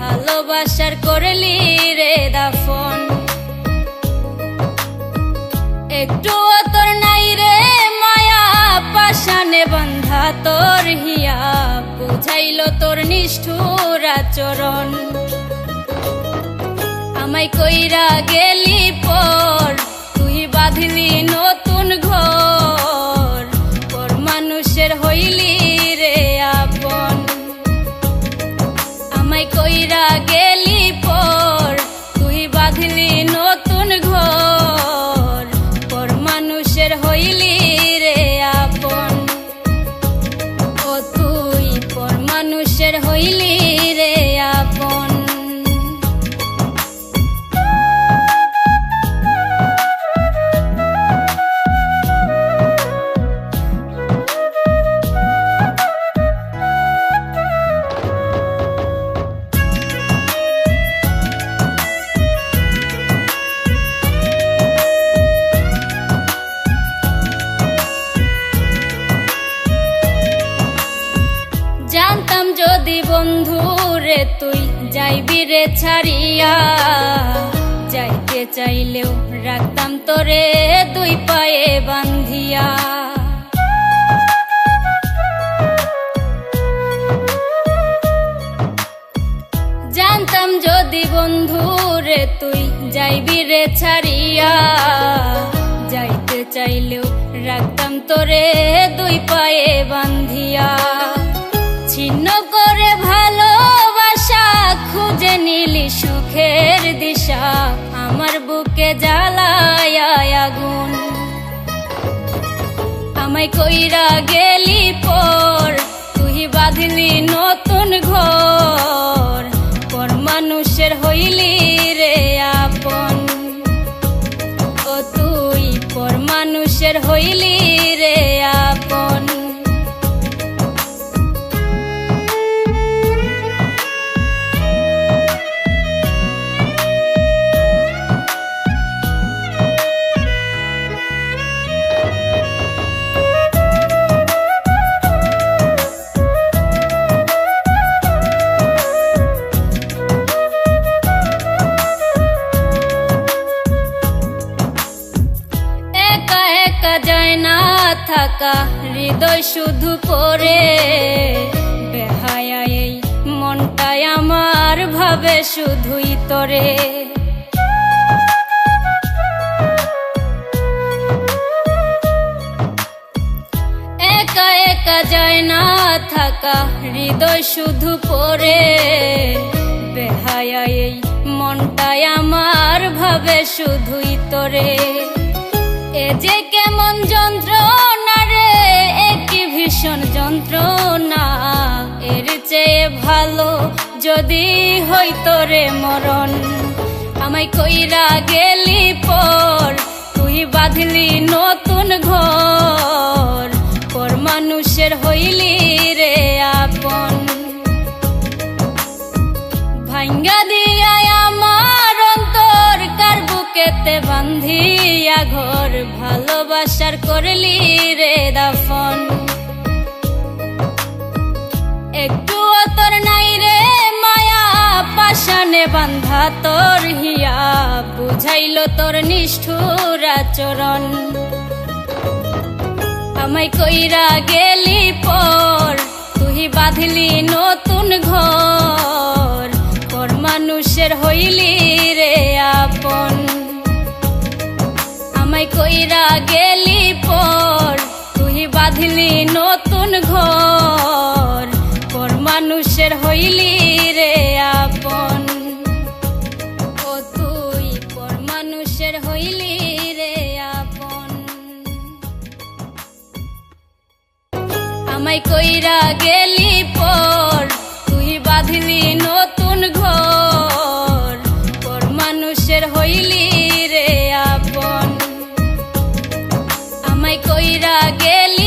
ভালোবাসার করলি রে দাফন। একটুও তোর নাই রে মায়া, পাশানে বান্ধা তোর হিয়া, বুঝাইলো তোর নিষ্ঠুর আচরণ। আমায় কইরা গেলি পর, তুই বাঁধলি নতুন ঘর, পর মানুষের হইলি রে আপন। আমায় কইরা গেলি পর, তুই বাঁধলি নতুন ঘর, পর মানুষের হইলি রে আপন। ও তুই পর মানুষের হইলি রে আপন। জানতাম যদি বন্ধু রে তুই যাইবি রে ছাড়িয়া, যাইতে চাইলেও রাখতাম তোরে দুই পায়ে বান্ধিয়া। জানতাম যদি বন্ধু রে তুই যাইবি রে ছাড়িয়া, যাইতে চাইলেও রাখতাম তোরে দুই পায়ে বান্ধিয়া। ছিন্ন করে ভালোবাসা খুঁজে নিলি সুখের দিশা, আমার বুকে জ্বালায় আগুন। আমায় কইরা গেলি পর, তুই বাঁধলি নতুন ঘর, পর মানুষের হইলি রে আপন। ও তুই পর মানুষের হইলি রে আপন। যায় না থাকা হৃদয় শুধু পড়ে, বেহায়া এই মনটাই আমার ভাবে শুধুই তোরে। একা একা যায় না থাকা হৃদয় শুধু পড়ে, বেহায়া এই মনটাই আমার ভাবে শুধুই তোরে। এ যে কেমন যন্ত্রণা রে, একই ভীষণ যন্ত্রণা, এর চেয়ে ভালো যদি হইতো রে মরণ। আমায় কইরা গেলি পর, তুই বাঁধলি নতুন ঘর, পর মানুষের হইলি রে আপন। ভাঙ্গা দিয়া আমার অন্তর কার বুকেতে বান্ধিয়া ঘর, ভালোবাসার করলি রে দাফন। একটুও তোর নাই রে মায়া, পাশানে বান্ধা তোর হিয়া, বুঝাইলো তোর নিষ্ঠুর আচরণ। আমায় কইরা গেলি পর, তুই বাঁধলি নতুন ঘর, পর মানুষের হইলি রে আপন। আমায় কইরা গেলি পর, তুই বাঁধলি নতুন ঘর, পর মানুষের হইলি রে আপন। ও তুই পর মানুষের হইলি রে আপন। আমায় কইরা গেলি পর, তুই বাঁধলি নতুন ঘর, পর মানুষের হইলি রে আপন। আমায় কইরা গেলি